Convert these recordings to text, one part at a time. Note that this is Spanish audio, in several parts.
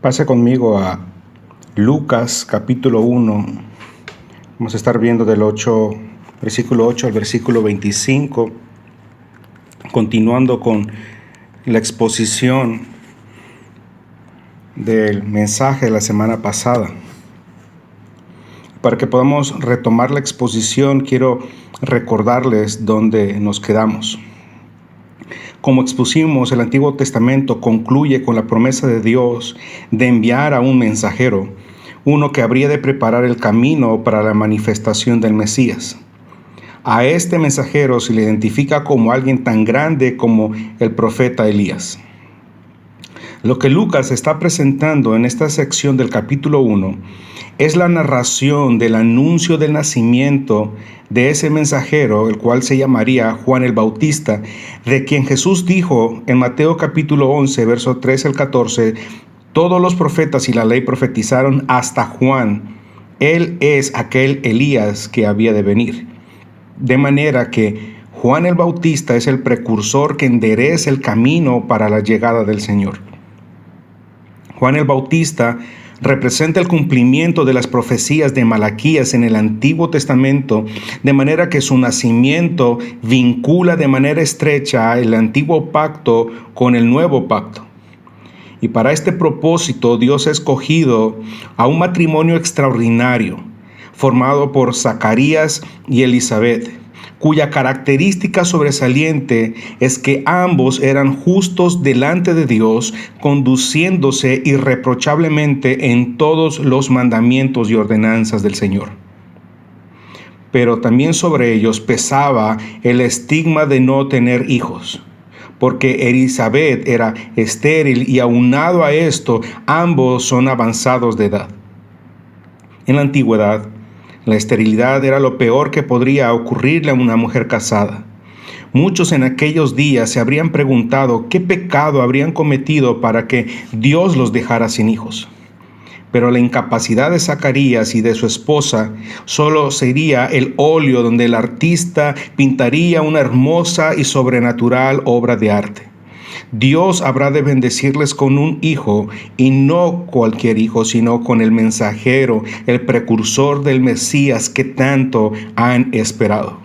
Pase conmigo a Lucas capítulo 1. Vamos a estar viendo del versículo 8 al versículo 25, continuando con la exposición del mensaje de la semana pasada. Para que podamos retomar la exposición, quiero recordarles dónde nos quedamos. Como expusimos, el Antiguo Testamento concluye con la promesa de Dios de enviar a un mensajero, uno que habría de preparar el camino para la manifestación del Mesías. A este mensajero se le identifica como alguien tan grande como el profeta Elías. Lo que Lucas está presentando en esta sección del capítulo 1 es la narración del anuncio del nacimiento de ese mensajero, el cual se llamaría Juan el Bautista, de quien Jesús dijo en Mateo capítulo 11, verso 13 al 14, todos los profetas y la ley profetizaron hasta Juan. Él es aquel Elías que había de venir. De manera que Juan el Bautista es el precursor que endereza el camino para la llegada del Señor. Juan el Bautista representa el cumplimiento de las profecías de Malaquías en el Antiguo Testamento, de manera que su nacimiento vincula de manera estrecha el Antiguo Pacto con el Nuevo Pacto. Y para este propósito, Dios ha escogido a un matrimonio extraordinario, formado por Zacarías y Elizabeth, cuya característica sobresaliente es que ambos eran justos delante de Dios, conduciéndose irreprochablemente en todos los mandamientos y ordenanzas del Señor. Pero también sobre ellos pesaba el estigma de no tener hijos, porque Elizabeth era estéril y aunado a esto, ambos son avanzados de edad. En la antigüedad, la esterilidad era lo peor que podría ocurrirle a una mujer casada. Muchos en aquellos días se habrían preguntado qué pecado habrían cometido para que Dios los dejara sin hijos. Pero la incapacidad de Zacarías y de su esposa solo sería el óleo donde el artista pintaría una hermosa y sobrenatural obra de arte. Dios habrá de bendecirles con un hijo, y no cualquier hijo, sino con el mensajero, el precursor del Mesías que tanto han esperado.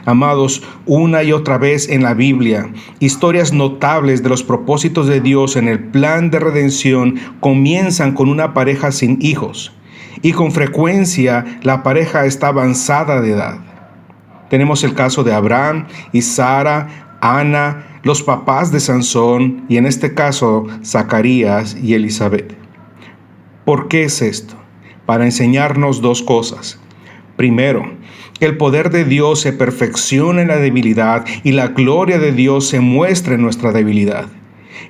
Amados, una y otra vez en la Biblia, historias notables de los propósitos de Dios en el plan de redención comienzan con una pareja sin hijos, y con frecuencia la pareja está avanzada de edad. Tenemos el caso de Abraham y Sara, Ana, los papás de Sansón y en este caso Zacarías y Elizabeth. ¿Por qué es esto? Para enseñarnos dos cosas. Primero, que el poder de Dios se perfecciona en la debilidad y la gloria de Dios se muestra en nuestra debilidad.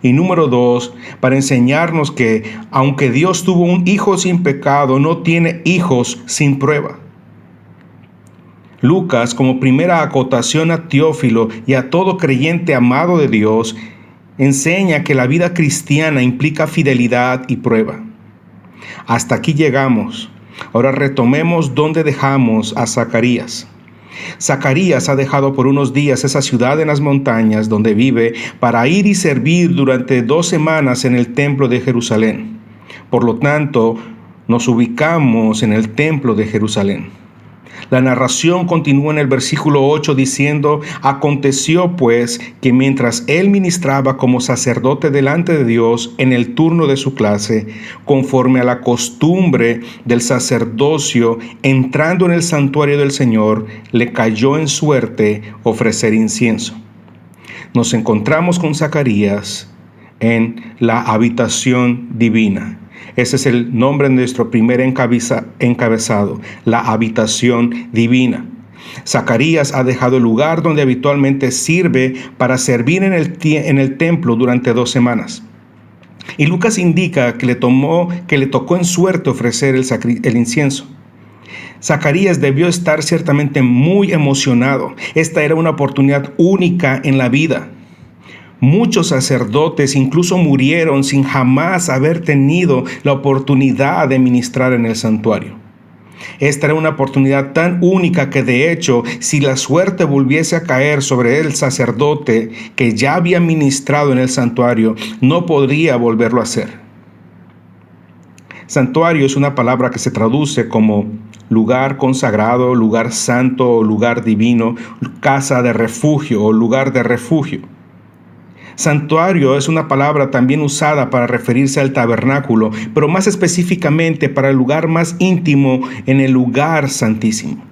Y número dos, para enseñarnos que aunque Dios tuvo un hijo sin pecado, no tiene hijos sin prueba. Lucas, como primera acotación a Teófilo y a todo creyente amado de Dios, enseña que la vida cristiana implica fidelidad y prueba. Hasta aquí llegamos. Ahora retomemos donde dejamos a Zacarías. Zacarías ha dejado por unos días esa ciudad en las montañas donde vive para ir y servir durante 2 semanas en el templo de Jerusalén. Por lo tanto, nos ubicamos en el templo de Jerusalén. La narración continúa en el versículo 8 diciendo: aconteció pues que mientras él ministraba como sacerdote delante de Dios en el turno de su clase, conforme a la costumbre del sacerdocio, entrando en el santuario del Señor, le cayó en suerte ofrecer incienso. Nos encontramos con Zacarías en la habitación divina. Ese es el nombre de nuestro primer encabezado, la habitación divina. Zacarías ha dejado el lugar donde habitualmente sirve para servir en el templo durante 2 semanas. Y Lucas indica que le tocó en suerte ofrecer el incienso. Zacarías debió estar ciertamente muy emocionado. Esta era una oportunidad única en la vida. Muchos sacerdotes incluso murieron sin jamás haber tenido la oportunidad de ministrar en el santuario. Esta era una oportunidad tan única que, de hecho, si la suerte volviese a caer sobre el sacerdote que ya había ministrado en el santuario, no podría volverlo a hacer. Santuario es una palabra que se traduce como lugar consagrado, lugar santo o lugar divino, casa de refugio o lugar de refugio. Santuario es una palabra también usada para referirse al tabernáculo, pero más específicamente para el lugar más íntimo, en el lugar santísimo.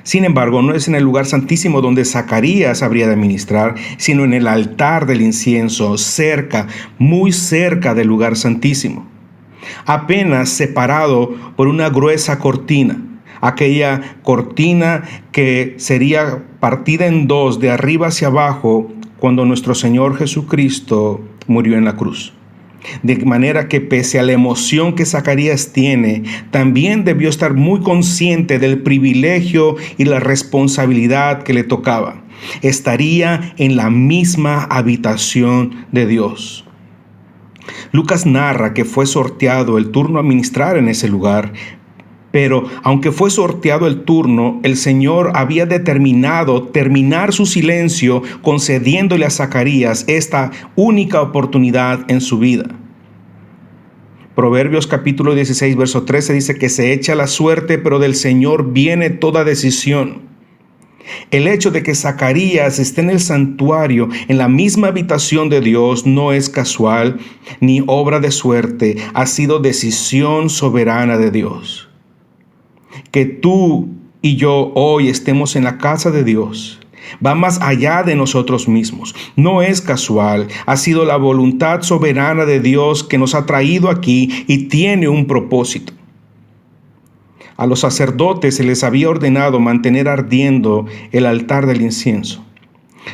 Sin embargo, no es en el lugar santísimo donde Zacarías habría de ministrar, sino en el altar del incienso, cerca, muy cerca del lugar santísimo, apenas separado por una gruesa cortina, aquella cortina que sería partida en dos de arriba hacia abajo cuando nuestro Señor Jesucristo murió en la cruz. De manera que pese a la emoción que Zacarías tiene, también debió estar muy consciente del privilegio y la responsabilidad que le tocaba. Estaría en la misma habitación de Dios. Lucas narra que fue sorteado el turno a ministrar en ese lugar, pero aunque fue sorteado el turno, el Señor había determinado terminar su silencio concediéndole a Zacarías esta única oportunidad en su vida. Proverbios capítulo 16, verso 13 dice que se echa la suerte, pero del Señor viene toda decisión. El hecho de que Zacarías esté en el santuario, en la misma habitación de Dios, no es casual ni obra de suerte, ha sido decisión soberana de Dios. Que tú y yo hoy estemos en la casa de Dios va más allá de nosotros mismos. No es casual, ha sido la voluntad soberana de Dios que nos ha traído aquí y tiene un propósito. A los sacerdotes se les había ordenado mantener ardiendo el altar del incienso.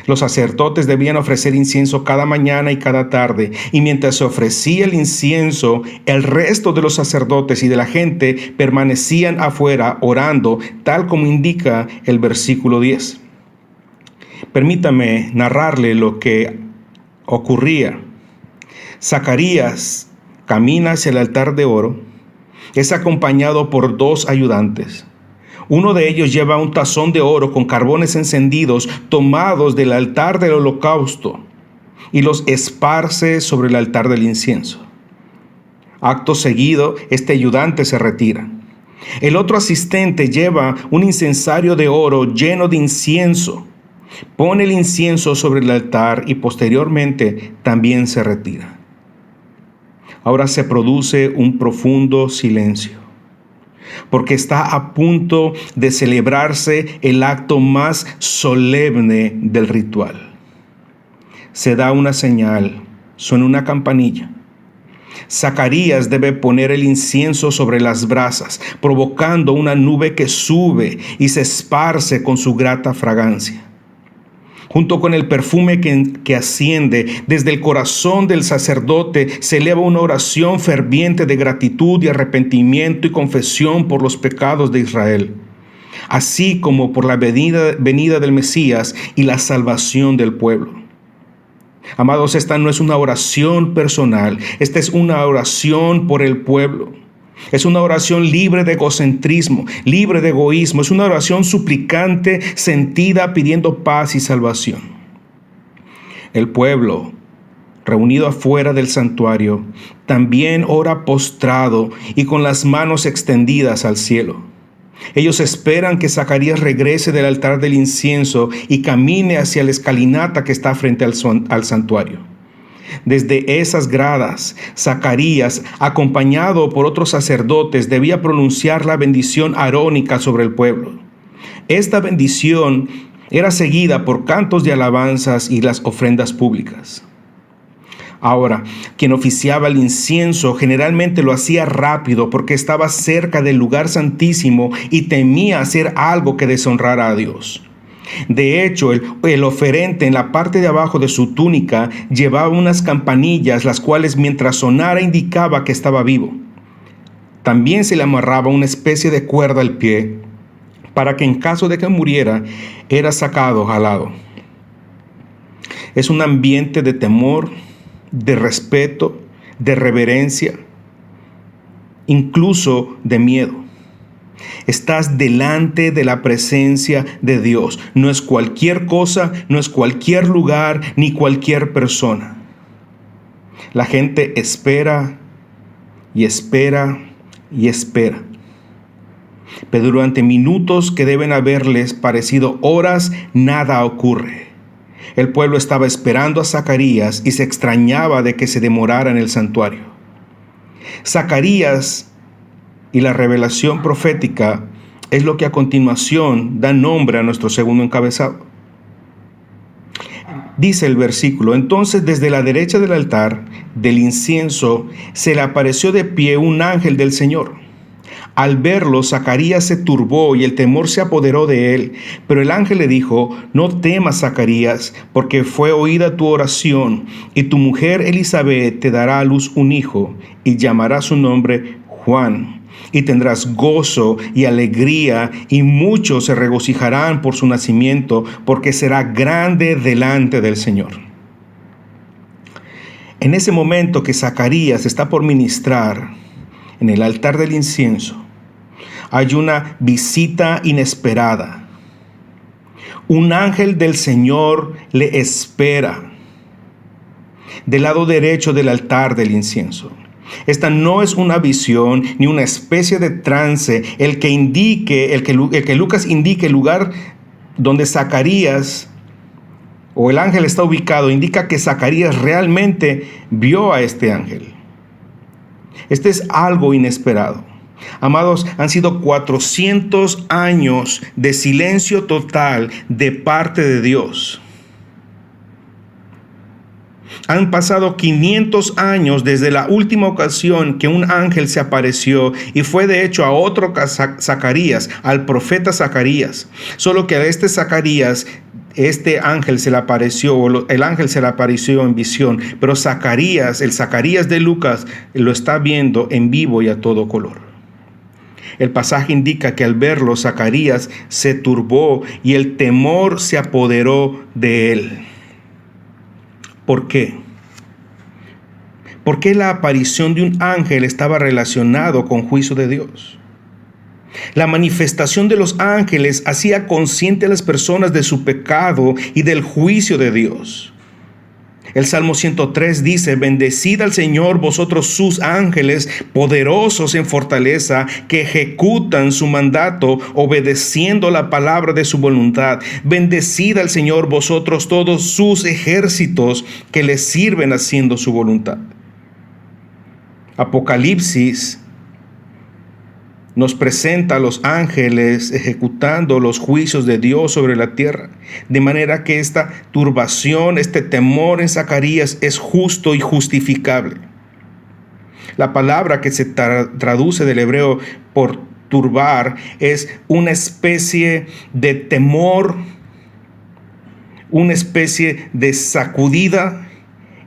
Los sacerdotes debían ofrecer incienso cada mañana y cada tarde, y mientras se ofrecía el incienso, el resto de los sacerdotes y de la gente permanecían afuera orando, tal como indica el versículo 10. Permítame narrarle lo que ocurría. Zacarías camina hacia el altar de oro, es acompañado por dos ayudantes. Uno de ellos lleva un tazón de oro con carbones encendidos tomados del altar del holocausto y los esparce sobre el altar del incienso. Acto seguido, este ayudante se retira. El otro asistente lleva un incensario de oro lleno de incienso, pone el incienso sobre el altar y posteriormente también se retira. Ahora se produce un profundo silencio, porque está a punto de celebrarse el acto más solemne del ritual. Se da una señal, suena una campanilla. Zacarías debe poner el incienso sobre las brasas, provocando una nube que sube y se esparce con su grata fragancia. Junto con el perfume que asciende desde el corazón del sacerdote, se eleva una oración ferviente de gratitud y arrepentimiento y confesión por los pecados de Israel, así como por la venida del Mesías y la salvación del pueblo. Amados, esta no es una oración personal, esta es una oración por el pueblo. Es una oración libre de egocentrismo, libre de egoísmo. Es una oración suplicante, sentida, pidiendo paz y salvación. El pueblo, reunido afuera del santuario, también ora postrado y con las manos extendidas al cielo. Ellos esperan que Zacarías regrese del altar del incienso y camine hacia la escalinata que está frente al santuario. Desde esas gradas, Zacarías, acompañado por otros sacerdotes, debía pronunciar la bendición arónica sobre el pueblo. Esta bendición era seguida por cantos de alabanzas y las ofrendas públicas. Ahora, quien oficiaba el incienso generalmente lo hacía rápido porque estaba cerca del lugar santísimo y temía hacer algo que deshonrara a Dios. De hecho, el oferente en la parte de abajo de su túnica llevaba unas campanillas, las cuales mientras sonara indicaba que estaba vivo. También se le amarraba una especie de cuerda al pie, para que en caso de que muriera, era sacado, jalado. Es un ambiente de temor, de respeto, de reverencia, incluso de miedo. Estás delante de la presencia de Dios. No es cualquier cosa, no es cualquier lugar, ni cualquier persona. La gente espera, y espera y espera. Pero durante minutos que deben haberles parecido horas, nada ocurre. El pueblo estaba esperando a Zacarías y se extrañaba de que se demorara en el santuario. Zacarías y la revelación profética es lo que a continuación da nombre a nuestro segundo encabezado. Dice el versículo: entonces desde la derecha del altar del incienso se le apareció de pie un ángel del Señor. Al verlo, Zacarías se turbó y el temor se apoderó de él. Pero el ángel le dijo: no temas, Zacarías, porque fue oída tu oración, y tu mujer Elizabeth te dará a luz un hijo, y llamará su nombre Juan. Y tendrás gozo y alegría, y muchos se regocijarán por su nacimiento, porque será grande delante del Señor. En ese momento que Zacarías está por ministrar en el altar del incienso, hay una visita inesperada. Un ángel del Señor le espera del lado derecho del altar del incienso. Esta no es una visión ni una especie de trance el que Lucas indique el lugar donde Zacarías o el ángel está ubicado. Indica que Zacarías realmente vio a este ángel. Este es algo inesperado. Amados, han sido 400 años de silencio total de parte de Dios. Han pasado 500 años desde la última ocasión que un ángel se apareció, y fue de hecho a otro Zacarías, al profeta Zacarías. Solo que a este Zacarías, este ángel se le apareció, el ángel se le apareció en visión, pero Zacarías, el Zacarías de Lucas, lo está viendo en vivo y a todo color. El pasaje indica que al verlo, Zacarías se turbó y el temor se apoderó de él. ¿Por qué? ¿Por qué la aparición de un ángel estaba relacionado con juicio de Dios? La manifestación de los ángeles hacía consciente a las personas de su pecado y del juicio de Dios. El Salmo 103 dice: bendecid al Señor vosotros sus ángeles, poderosos en fortaleza, que ejecutan su mandato, obedeciendo la palabra de su voluntad. Bendecid al Señor vosotros todos sus ejércitos, que le sirven haciendo su voluntad. Apocalipsis nos presenta a los ángeles ejecutando los juicios de Dios sobre la tierra, de manera que esta turbación, este temor en Zacarías es justo y justificable. La palabra que se traduce del hebreo por turbar es una especie de temor, una especie de sacudida,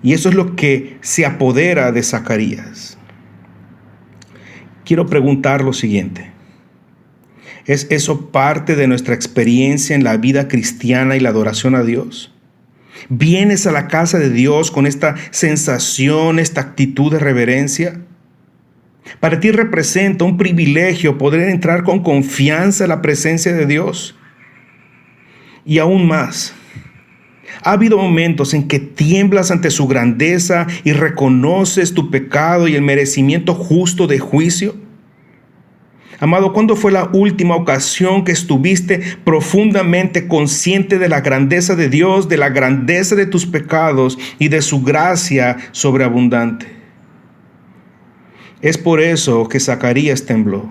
y eso es lo que se apodera de Zacarías. Quiero preguntar lo siguiente: ¿es eso parte de nuestra experiencia en la vida cristiana y la adoración a Dios? ¿Vienes a la casa de Dios con esta sensación, esta actitud de reverencia? Para ti representa un privilegio poder entrar con confianza a la presencia de Dios. Y aún más, ¿ha habido momentos en que tiemblas ante su grandeza y reconoces tu pecado y el merecimiento justo de juicio? Amado, ¿cuándo fue la última ocasión que estuviste profundamente consciente de la grandeza de Dios, de la grandeza de tus pecados y de su gracia sobreabundante? Es por eso que Zacarías tembló.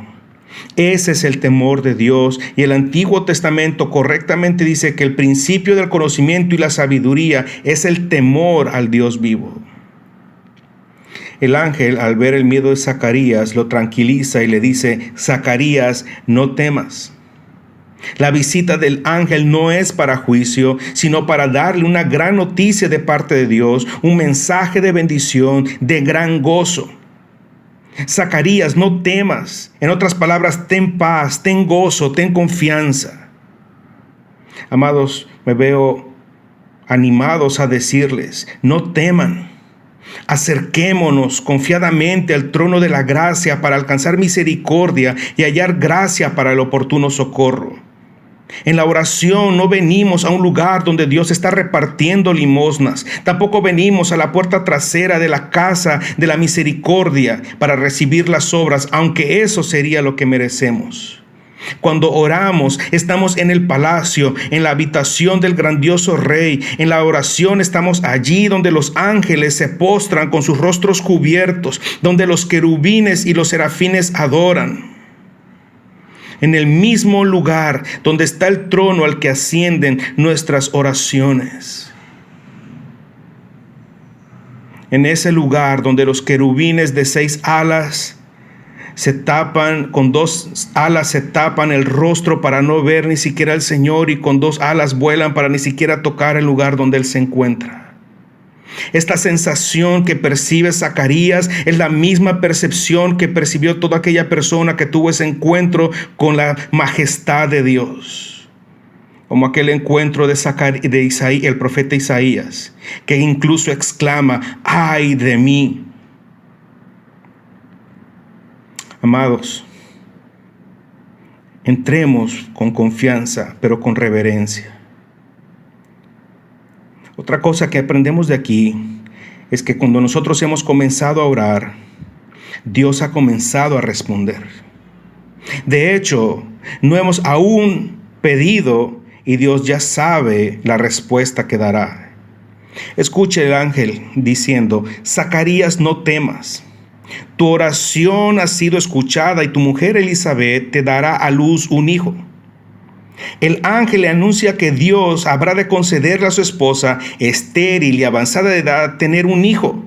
Ese es el temor de Dios, y el Antiguo Testamento correctamente dice que el principio del conocimiento y la sabiduría es el temor al Dios vivo. El ángel, al ver el miedo de Zacarías, lo tranquiliza y le dice: Zacarías, no temas. La visita del ángel no es para juicio, sino para darle una gran noticia de parte de Dios, un mensaje de bendición, de gran gozo. Zacarías, no temas. En otras palabras, ten paz, ten gozo, ten confianza. Amados, me veo animados a decirles: no teman. Acerquémonos confiadamente al trono de la gracia para alcanzar misericordia y hallar gracia para el oportuno socorro. En la oración no venimos a un lugar donde Dios está repartiendo limosnas. Tampoco venimos a la puerta trasera de la casa de la misericordia para recibir las obras, aunque eso sería lo que merecemos. Cuando oramos, estamos en el palacio, en la habitación del grandioso Rey. En la oración estamos allí donde los ángeles se postran con sus rostros cubiertos, donde los querubines y los serafines adoran. En el mismo lugar donde está el trono al que ascienden nuestras oraciones. En ese lugar donde los querubines de 6 alas con 2 alas se tapan el rostro para no ver ni siquiera al Señor, y con 2 alas vuelan para ni siquiera tocar el lugar donde Él se encuentra. Esta sensación que percibe Zacarías es la misma percepción que percibió toda aquella persona que tuvo ese encuentro con la majestad de Dios. Como aquel encuentro de Isaías, el profeta Isaías, que incluso exclama: ¡ay de mí! Amados, entremos con confianza, pero con reverencia. Otra cosa que aprendemos de aquí es que cuando nosotros hemos comenzado a orar, Dios ha comenzado a responder. De hecho, no hemos aún pedido y Dios ya sabe la respuesta que dará. Escuche el ángel diciendo: Zacarías, no temas. Tu oración ha sido escuchada y tu mujer Elizabeth te dará a luz un hijo. El ángel le anuncia que Dios habrá de concederle a su esposa, estéril y avanzada de edad, tener un hijo.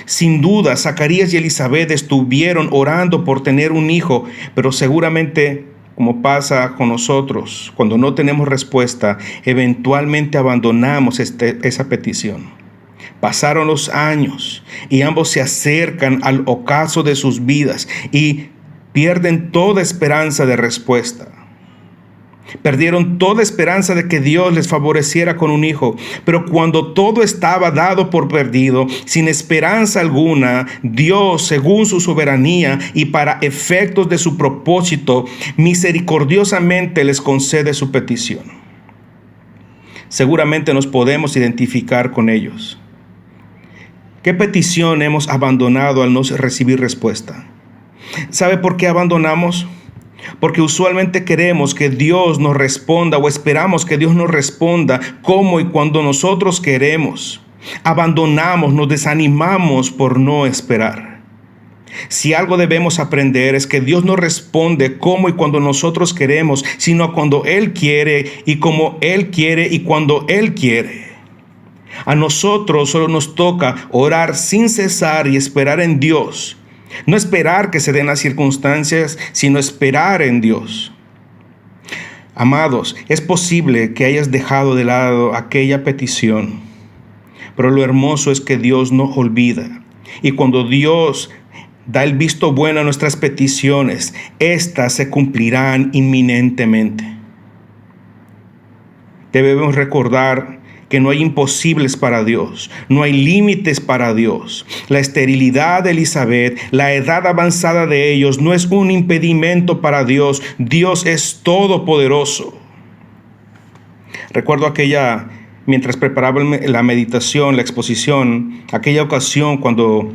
Sin duda, Zacarías y Elizabeth estuvieron orando por tener un hijo, pero seguramente, como pasa con nosotros, cuando no tenemos respuesta, eventualmente abandonamos esa petición. Pasaron los años y ambos se acercan al ocaso de sus vidas y pierden toda esperanza de respuesta. Perdieron toda esperanza de que Dios les favoreciera con un hijo. Pero cuando todo estaba dado por perdido, sin esperanza alguna, Dios, según su soberanía y para efectos de su propósito, misericordiosamente les concede su petición. Seguramente nos podemos identificar con ellos. ¿Qué petición hemos abandonado al no recibir respuesta? ¿Sabe por qué abandonamos? Porque usualmente queremos que Dios nos responda, o esperamos que Dios nos responda como y cuando nosotros queremos. Abandonamos, nos desanimamos por no esperar. Si algo debemos aprender es que Dios no responde como y cuando nosotros queremos, sino cuando Él quiere y como Él quiere y cuando Él quiere. A nosotros solo nos toca orar sin cesar y esperar en Dios. No esperar que se den las circunstancias, sino esperar en Dios. Amados, es posible que hayas dejado de lado aquella petición, pero lo hermoso es que Dios no olvida. Y cuando Dios da el visto bueno a nuestras peticiones, éstas se cumplirán inminentemente. Debemos recordar que no hay imposibles para Dios, no hay límites para Dios. La esterilidad de Elizabeth, la edad avanzada de ellos, no es un impedimento para Dios. Dios es todopoderoso. Recuerdo mientras preparaba la meditación, la exposición, aquella ocasión cuando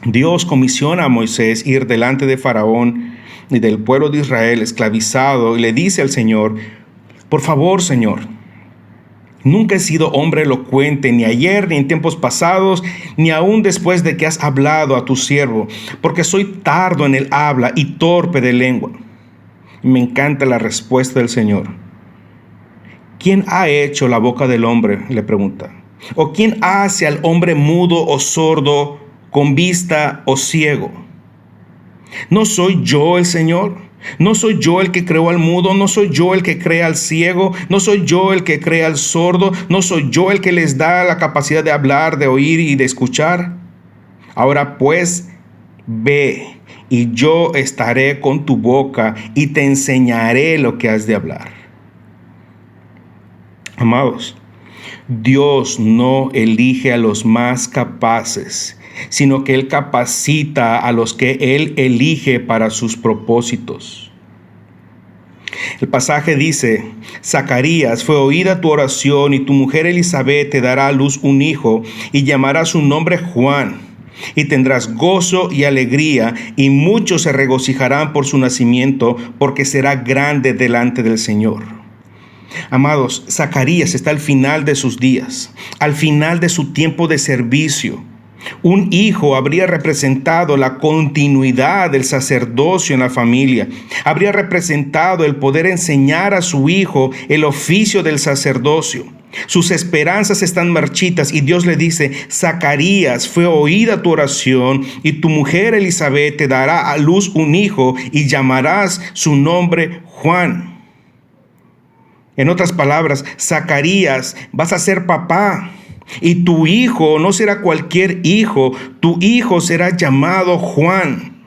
Dios comisiona a Moisés ir delante de Faraón y del pueblo de Israel esclavizado, y le dice al Señor: por favor, Señor, nunca he sido hombre elocuente, ni ayer, ni en tiempos pasados, ni aún después de que has hablado a tu siervo, porque soy tardo en el habla y torpe de lengua. Me encanta la respuesta del Señor. ¿Quién ha hecho la boca del hombre?, le pregunta. ¿O quién hace al hombre mudo o sordo, con vista o ciego? ¿No soy yo el Señor? ¿No soy yo el que creó al mudo? ¿No soy yo el que crea al ciego? ¿No soy yo el que crea al sordo? ¿No soy yo el que les da la capacidad de hablar, de oír y de escuchar? Ahora pues, ve, y yo estaré con tu boca y te enseñaré lo que has de hablar. Amados, Dios no elige a los más capaces, sino que Él capacita a los que Él elige para sus propósitos. El pasaje dice: Zacarías, fue oída tu oración y tu mujer Elizabeth te dará a luz un hijo y llamará su nombre Juan. Y tendrás gozo y alegría, y muchos se regocijarán por su nacimiento, porque será grande delante del Señor. Amados, Zacarías está al final de sus días, al final de su tiempo de servicio. Un hijo habría representado la continuidad del sacerdocio en la familia. Habría representado el poder enseñar a su hijo el oficio del sacerdocio. Sus esperanzas están marchitas y Dios le dice: Zacarías, fue oída tu oración y tu mujer Elizabeth te dará a luz un hijo y llamarás su nombre Juan. En otras palabras, Zacarías, vas a ser papá. Y tu hijo no será cualquier hijo, tu hijo será llamado Juan,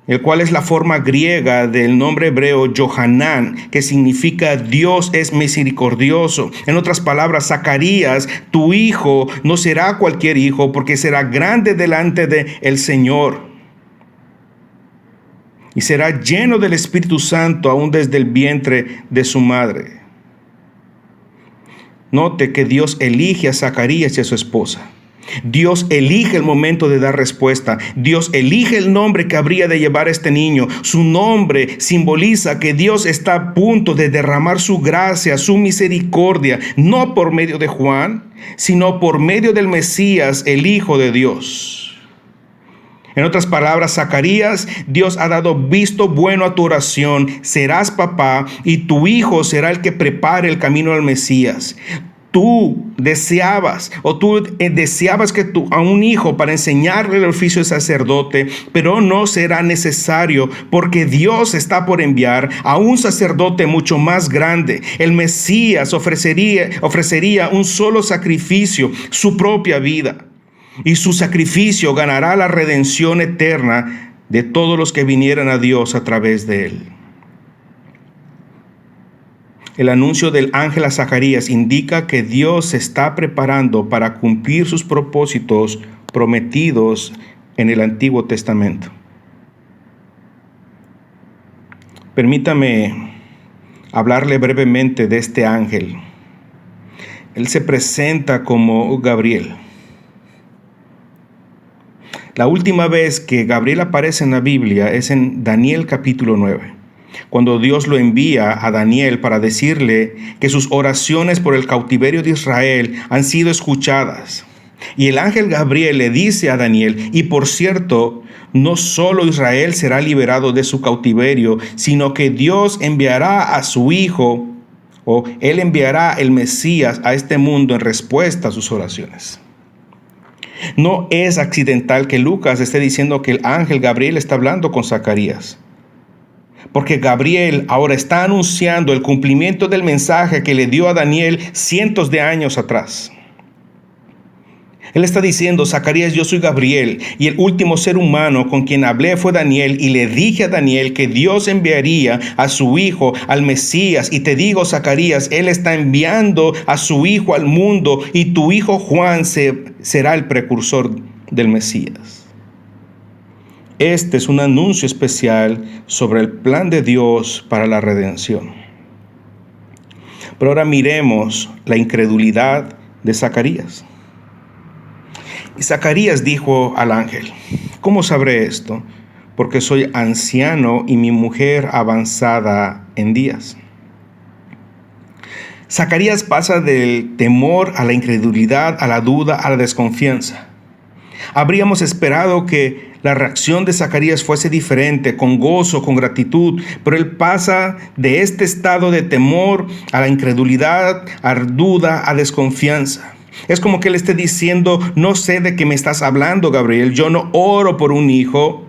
el cual es la forma griega del nombre hebreo Johanán, que significa Dios es misericordioso. En otras palabras, Zacarías, tu hijo no será cualquier hijo, porque será grande delante del Señor. Y será lleno del Espíritu Santo aún desde el vientre de su madre. Note que Dios elige a Zacarías y a su esposa. Dios elige el momento de dar respuesta. Dios elige el nombre que habría de llevar a este niño. Su nombre simboliza que Dios está a punto de derramar su gracia, su misericordia, no por medio de Juan, sino por medio del Mesías, el Hijo de Dios. En otras palabras, Zacarías, Dios ha dado visto bueno a tu oración. Serás papá y tu hijo será el que prepare el camino al Mesías. Tú deseabas que a un hijo para enseñarle el oficio de sacerdote, pero no será necesario, porque Dios está por enviar a un sacerdote mucho más grande. El Mesías ofrecería un solo sacrificio, su propia vida. Y su sacrificio ganará la redención eterna de todos los que vinieran a Dios a través de él. El anuncio del ángel a Zacarías indica que Dios se está preparando para cumplir sus propósitos prometidos en el Antiguo Testamento. Permítame hablarle brevemente de este ángel. Él se presenta como Gabriel. La última vez que Gabriel aparece en la Biblia es en Daniel capítulo 9, cuando Dios lo envía a Daniel para decirle que sus oraciones por el cautiverio de Israel han sido escuchadas. Y el ángel Gabriel le dice a Daniel: y por cierto, no solo Israel será liberado de su cautiverio, sino que Dios enviará a su Hijo, o Él enviará el Mesías a este mundo en respuesta a sus oraciones. No es accidental que Lucas esté diciendo que el ángel Gabriel está hablando con Zacarías, porque Gabriel ahora está anunciando el cumplimiento del mensaje que le dio a Daniel cientos de años atrás. Él está diciendo: Zacarías, yo soy Gabriel, y el último ser humano con quien hablé fue Daniel, y le dije a Daniel que Dios enviaría a su hijo, al Mesías. Y te digo, Zacarías, Él está enviando a su hijo al mundo, y tu hijo Juan será el precursor del Mesías. Este es un anuncio especial sobre el plan de Dios para la redención. Pero ahora miremos la incredulidad de Zacarías. Y Zacarías dijo al ángel: ¿cómo sabré esto? Porque soy anciano y mi mujer avanzada en días. Zacarías pasa del temor a la incredulidad, a la duda, a la desconfianza. Habríamos esperado que la reacción de Zacarías fuese diferente, con gozo, con gratitud, pero él pasa de este estado de temor a la incredulidad, a duda, a desconfianza. Es como que él esté diciendo: no sé de qué me estás hablando, Gabriel, yo no oro por un hijo.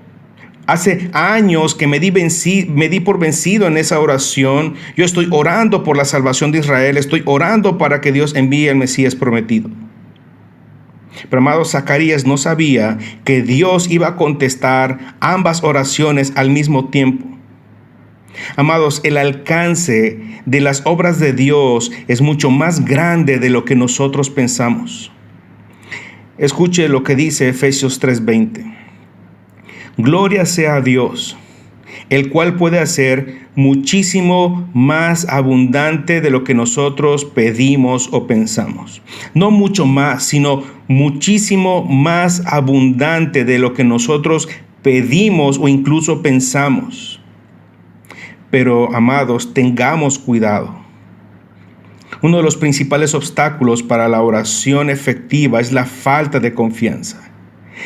Hace años que me di por vencido en esa oración. Yo estoy orando por la salvación de Israel, estoy orando para que Dios envíe al Mesías prometido. Pero amado, Zacarías no sabía que Dios iba a contestar ambas oraciones al mismo tiempo. Amados, el alcance de las obras de Dios es mucho más grande de lo que nosotros pensamos. Escuche lo que dice Efesios 3:20. Gloria sea a Dios, el cual puede hacer muchísimo más abundante de lo que nosotros pedimos o pensamos. No mucho más, sino muchísimo más abundante de lo que nosotros pedimos o incluso pensamos. Pero, amados, tengamos cuidado. Uno de los principales obstáculos para la oración efectiva es la falta de confianza.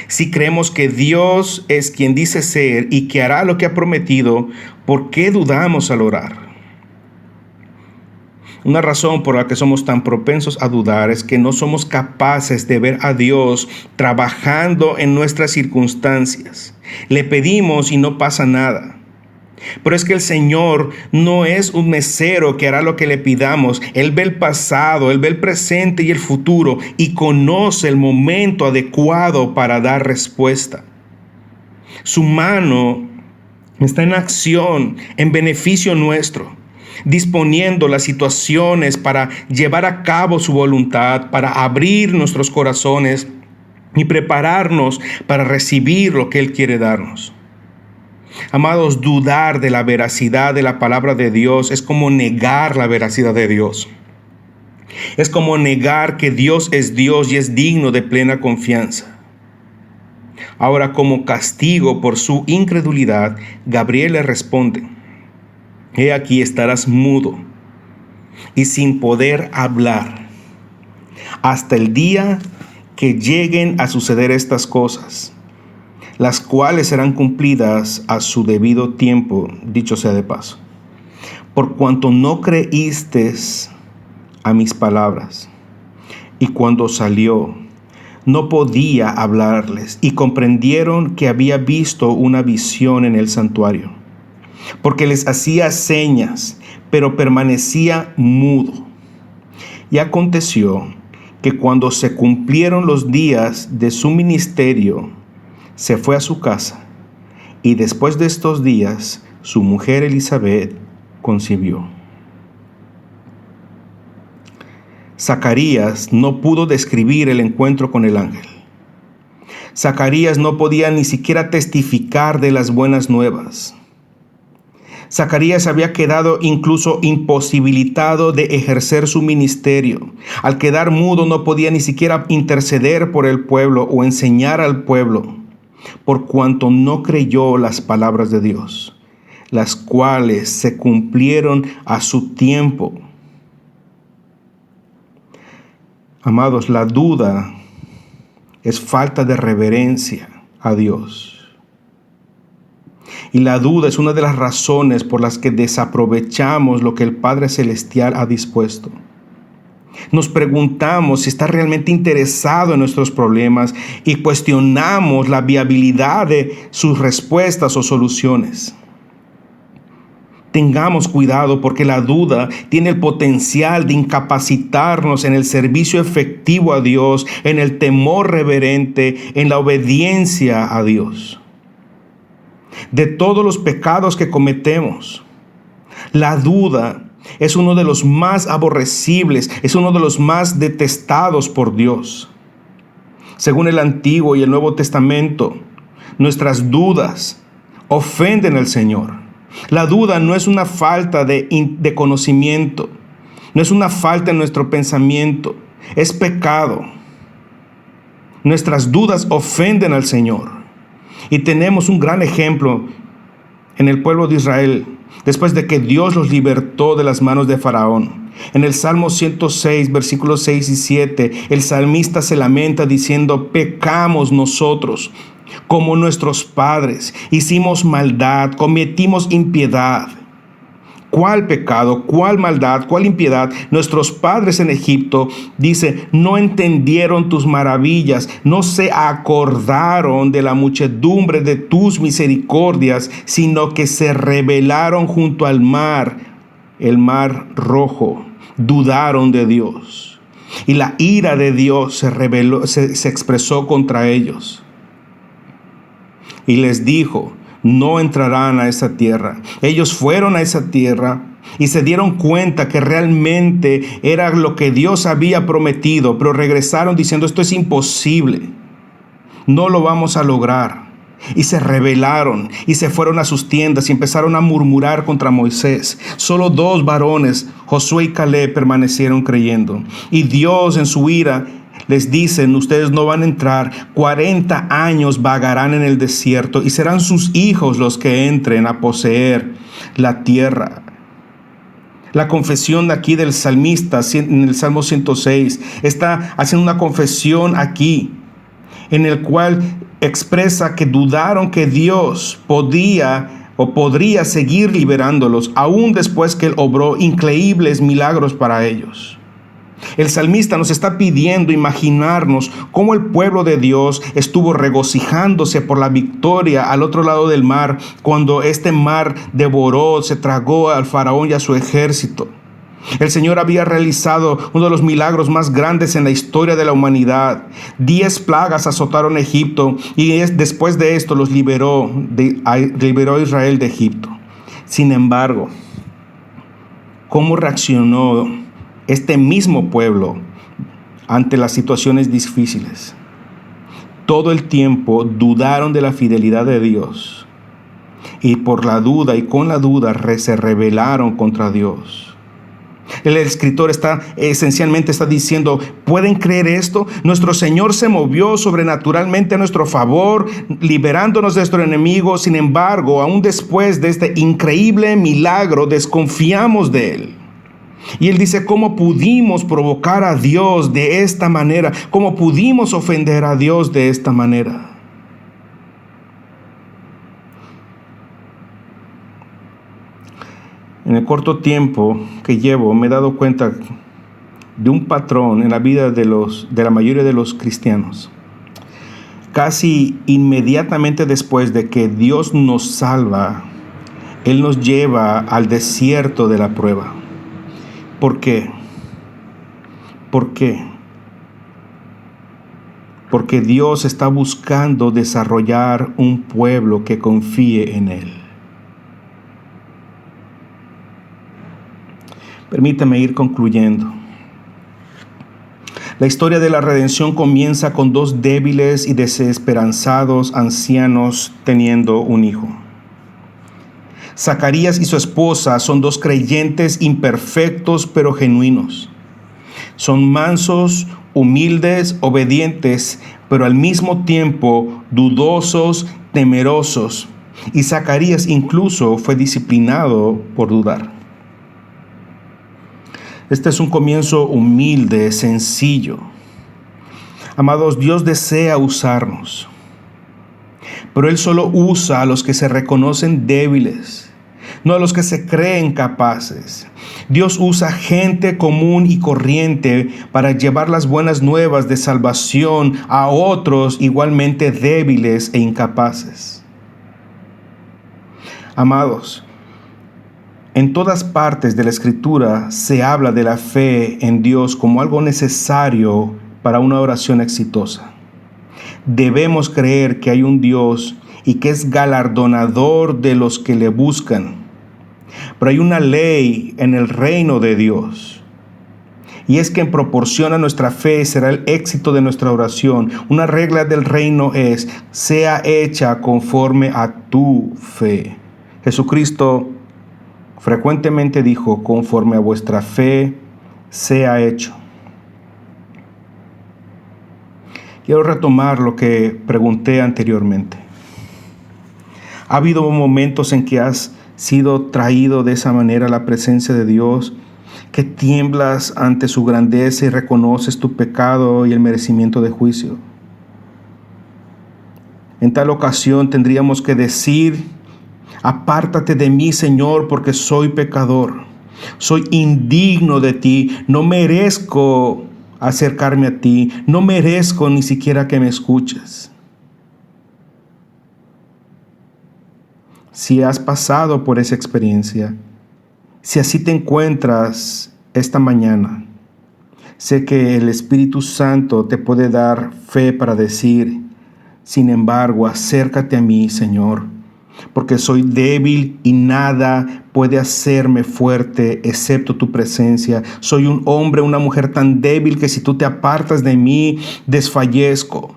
Si creemos que Dios es quien dice ser y que hará lo que ha prometido, ¿por qué dudamos al orar? Una razón por la que somos tan propensos a dudar es que no somos capaces de ver a Dios trabajando en nuestras circunstancias. Le pedimos y no pasa nada. Pero es que el Señor no es un mesero que hará lo que le pidamos. Él ve el pasado, Él ve el presente y el futuro y conoce el momento adecuado para dar respuesta. Su mano está en acción, en beneficio nuestro, disponiendo las situaciones para llevar a cabo su voluntad, para abrir nuestros corazones y prepararnos para recibir lo que Él quiere darnos. Amados, dudar de la veracidad de la palabra de Dios es como negar la veracidad de Dios. Es como negar que Dios es Dios y es digno de plena confianza. Ahora, como castigo por su incredulidad, Gabriel le responde: he aquí estarás mudo y sin poder hablar hasta el día que lleguen a suceder estas cosas, las cuales serán cumplidas a su debido tiempo, dicho sea de paso. Por cuanto no creísteis a mis palabras, y cuando salió, no podía hablarles, y comprendieron que había visto una visión en el santuario, porque les hacía señas, pero permanecía mudo. Y aconteció que cuando se cumplieron los días de su ministerio, se fue a su casa, y después de estos días su mujer Elizabeth concibió. Zacarías no pudo describir el encuentro con el ángel. Zacarías no podía ni siquiera testificar de las buenas nuevas. Zacarías había quedado incluso imposibilitado de ejercer su ministerio. Al quedar mudo no podía ni siquiera interceder por el pueblo o enseñar al pueblo, por cuanto no creyó las palabras de Dios, las cuales se cumplieron a su tiempo. Amados, la duda es falta de reverencia a Dios. Y la duda es una de las razones por las que desaprovechamos lo que el Padre Celestial ha dispuesto. Nos preguntamos si está realmente interesado en nuestros problemas y cuestionamos la viabilidad de sus respuestas o soluciones. Tengamos cuidado porque la duda tiene el potencial de incapacitarnos en el servicio efectivo a Dios, en el temor reverente, en la obediencia a Dios. De todos los pecados que cometemos, la duda es uno de los más aborrecibles, es uno de los más detestados por Dios. Según el Antiguo y el Nuevo Testamento, nuestras dudas ofenden al Señor. La duda no es una falta de conocimiento, no es una falta en nuestro pensamiento, es pecado. Nuestras dudas ofenden al Señor. Y tenemos un gran ejemplo en el pueblo de Israel, después de que Dios los libertó de las manos de Faraón. En el Salmo 106, versículos 6 y 7, el salmista se lamenta diciendo: pecamos nosotros como nuestros padres, hicimos maldad, cometimos impiedad. ¿Cuál pecado? ¿Cuál maldad? ¿Cuál impiedad? Nuestros padres en Egipto, dice, no entendieron tus maravillas, no se acordaron de la muchedumbre de tus misericordias, sino que se rebelaron junto al mar, el mar rojo. Dudaron de Dios. Y la ira de Dios se expresó contra ellos. Y les dijo: no entrarán a esa tierra. Ellos fueron a esa tierra y se dieron cuenta que realmente era lo que Dios había prometido, pero regresaron diciendo: esto es imposible, no lo vamos a lograr. Y se rebelaron y se fueron a sus tiendas y empezaron a murmurar contra Moisés. Solo 2 varones, Josué y Caleb, permanecieron creyendo. Y Dios en su ira les dice: ustedes no van a entrar, 40 años vagarán en el desierto y serán sus hijos los que entren a poseer la tierra. La confesión aquí del salmista en el Salmo 106 está haciendo una confesión aquí en el cual expresa que dudaron que Dios podía o podría seguir liberándolos aún después que Él obró increíbles milagros para ellos. El salmista nos está pidiendo imaginarnos cómo el pueblo de Dios estuvo regocijándose por la victoria al otro lado del mar, cuando este mar devoró, se tragó al faraón y a su ejército. El Señor había realizado uno de los milagros más grandes en la historia de la humanidad. 10 plagas azotaron Egipto y después de esto los liberó a Israel de Egipto. Sin embargo, ¿cómo reaccionó este mismo pueblo ante las situaciones difíciles? Todo el tiempo dudaron de la fidelidad de Dios y por la duda y con la duda se rebelaron contra Dios. El escritor esencialmente está diciendo: ¿pueden creer esto? Nuestro Señor se movió sobrenaturalmente a nuestro favor, liberándonos de nuestro enemigo. Sin embargo, aún después de este increíble milagro, desconfiamos de Él. Y Él dice: ¿cómo pudimos provocar a Dios de esta manera? ¿Cómo pudimos ofender a Dios de esta manera? En el corto tiempo que llevo, me he dado cuenta de un patrón en la vida de la mayoría de los cristianos. Casi inmediatamente después de que Dios nos salva, Él nos lleva al desierto de la prueba. ¿Por qué? ¿Por qué? Porque Dios está buscando desarrollar un pueblo que confíe en Él. Permítame ir concluyendo. La historia de la redención comienza con 2 débiles y desesperanzados ancianos teniendo un hijo. Zacarías y su esposa son 2 creyentes imperfectos pero genuinos. Son mansos, humildes, obedientes, pero al mismo tiempo dudosos, temerosos. Y Zacarías incluso fue disciplinado por dudar. Este es un comienzo humilde, sencillo. Amados, Dios desea usarnos, pero Él solo usa a los que se reconocen débiles, no a los que se creen capaces. Dios usa gente común y corriente para llevar las buenas nuevas de salvación a otros igualmente débiles e incapaces. Amados, en todas partes de la Escritura se habla de la fe en Dios como algo necesario para una oración exitosa. Debemos creer que hay un Dios y que es galardonador de los que le buscan. Pero hay una ley en el reino de Dios, y es que en proporción a nuestra fe será el éxito de nuestra oración. Una regla del reino es: sea hecha conforme a tu fe. Jesucristo frecuentemente dijo: conforme a vuestra fe sea hecho. Quiero retomar lo que pregunté anteriormente. ¿Ha habido momentos en que has sido traído de esa manera a la presencia de Dios, que tiemblas ante su grandeza y reconoces tu pecado y el merecimiento de juicio? En tal ocasión tendríamos que decir: apártate de mí, Señor, porque soy pecador. Soy indigno de ti. No merezco acercarme a ti. No merezco ni siquiera que me escuches. Si has pasado por esa experiencia, si así te encuentras esta mañana, sé que el Espíritu Santo te puede dar fe para decir: sin embargo, acércate a mí, Señor, porque soy débil y nada puede hacerme fuerte excepto tu presencia. Soy un hombre, una mujer tan débil que si tú te apartas de mí, desfallezco.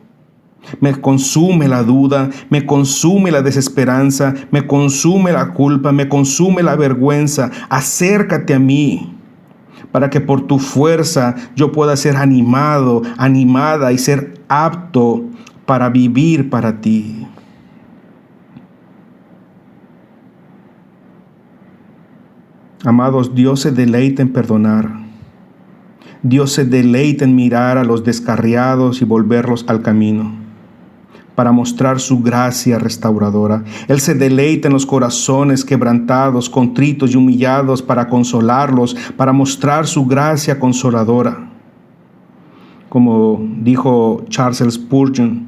Me consume la duda, me consume la desesperanza, me consume la culpa, me consume la vergüenza. Acércate a mí para que por tu fuerza yo pueda ser animado, animada y ser apto para vivir para ti. Amados, Dios se deleita en perdonar. Dios se deleita en mirar a los descarriados y volverlos al camino, para mostrar su gracia restauradora. Él se deleita en los corazones quebrantados, contritos y humillados, para consolarlos, para mostrar su gracia consoladora. Como dijo Charles Spurgeon,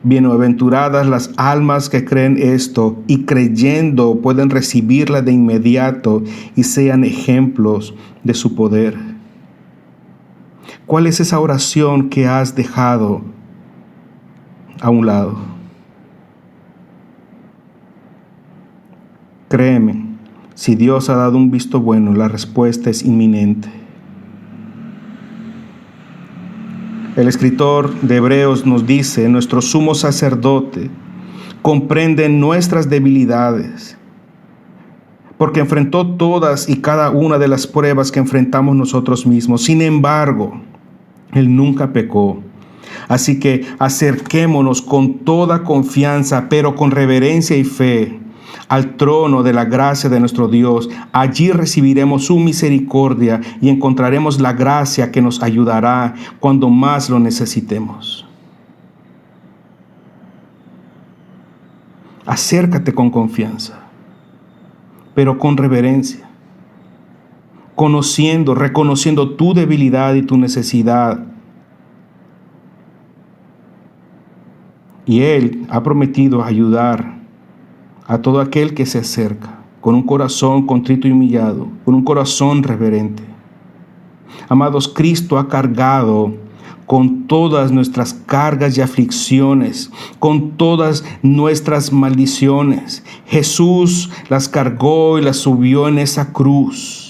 bienaventuradas las almas que creen esto y creyendo pueden recibirla de inmediato y sean ejemplos de su poder. ¿Cuál es esa oración que has dejado a un lado? Créeme, si Dios ha dado un visto bueno, la respuesta es inminente. El escritor de Hebreos nos dice: nuestro sumo sacerdote comprende nuestras debilidades, porque enfrentó todas y cada una de las pruebas que enfrentamos nosotros mismos. Sin embargo, Él nunca pecó. Así que acerquémonos con toda confianza, pero con reverencia y fe, al trono de la gracia de nuestro Dios. Allí recibiremos su misericordia y encontraremos la gracia que nos ayudará cuando más lo necesitemos. Acércate con confianza, pero con reverencia, reconociendo tu debilidad y tu necesidad. Y Él ha prometido ayudar a todo aquel que se acerca con un corazón contrito y humillado, con un corazón reverente. Amados, Cristo ha cargado con todas nuestras cargas y aflicciones, con todas nuestras maldiciones. Jesús las cargó y las subió en esa cruz.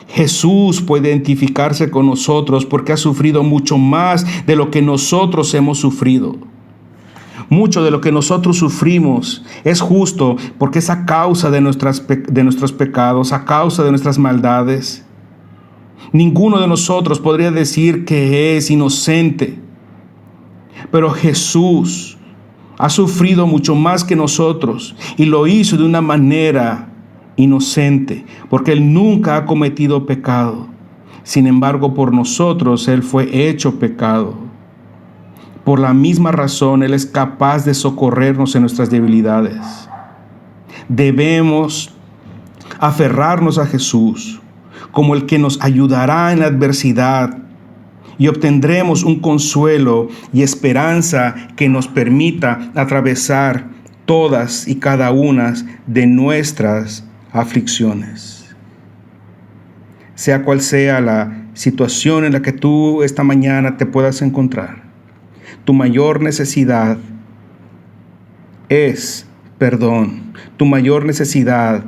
Jesús puede identificarse con nosotros porque ha sufrido mucho más de lo que nosotros hemos sufrido. Mucho de lo que nosotros sufrimos es justo porque es a causa de nuestros pecados, a causa de nuestras maldades. Ninguno de nosotros podría decir que es inocente, pero Jesús ha sufrido mucho más que nosotros y lo hizo de una manera inocente, porque Él nunca ha cometido pecado. Sin embargo, por nosotros Él fue hecho pecado. Por la misma razón, Él es capaz de socorrernos en nuestras debilidades. Debemos aferrarnos a Jesús como el que nos ayudará en la adversidad y obtendremos un consuelo y esperanza que nos permita atravesar todas y cada una de nuestras aflicciones. Sea cual sea la situación en la que tú esta mañana te puedas encontrar, tu mayor necesidad es perdón. Tu mayor necesidad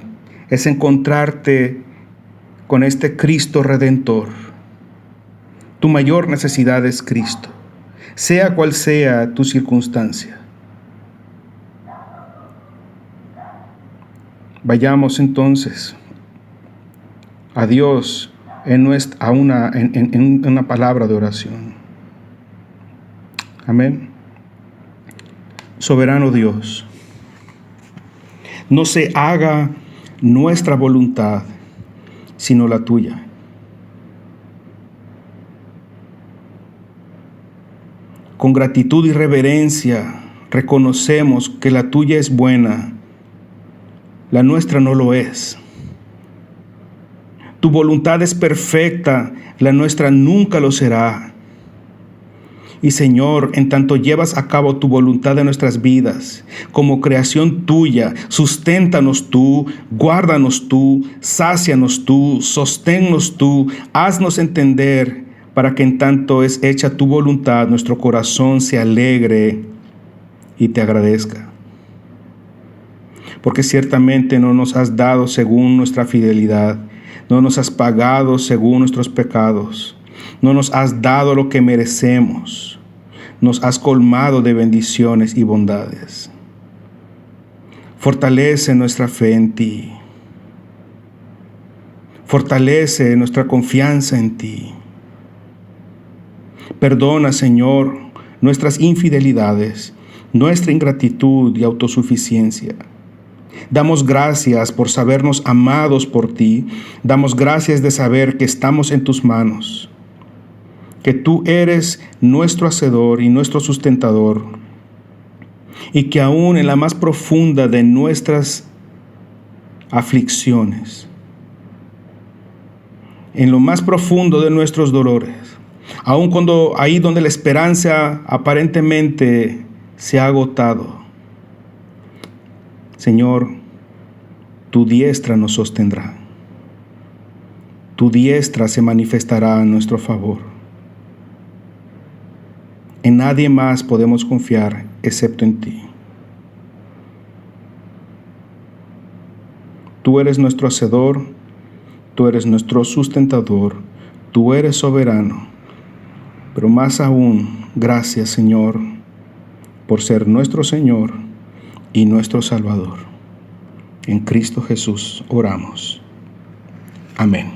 es encontrarte con este Cristo Redentor. Tu mayor necesidad es Cristo, sea cual sea tu circunstancia. Vayamos entonces a Dios en una palabra de oración. Amén. Soberano Dios, no se haga nuestra voluntad, sino la tuya. Con gratitud y reverencia reconocemos que la tuya es buena, la nuestra no lo es. Tu voluntad es perfecta, la nuestra nunca lo será. Y Señor, en tanto llevas a cabo tu voluntad en nuestras vidas, como creación tuya, susténtanos tú, guárdanos tú, sácianos tú, sosténnos tú, haznos entender, para que en tanto es hecha tu voluntad, nuestro corazón se alegre y te agradezca. Porque ciertamente no nos has dado según nuestra fidelidad, no nos has pagado según nuestros pecados, no nos has dado lo que merecemos, nos has colmado de bendiciones y bondades. Fortalece nuestra fe en ti. Fortalece nuestra confianza en ti. Perdona, Señor, nuestras infidelidades, nuestra ingratitud y autosuficiencia. Damos gracias por sabernos amados por ti. Damos gracias de saber que estamos en tus manos, que tú eres nuestro hacedor y nuestro sustentador, y que aún en la más profunda de nuestras aflicciones, en lo más profundo de nuestros dolores, aun cuando ahí donde la esperanza aparentemente se ha agotado, Señor, tu diestra nos sostendrá. Tu diestra se manifestará a nuestro favor. En nadie más podemos confiar excepto en ti. Tú eres nuestro hacedor, tú eres nuestro sustentador, tú eres soberano. Pero más aún, gracias, Señor, por ser nuestro Señor y nuestro Salvador. En Cristo Jesús oramos. Amén.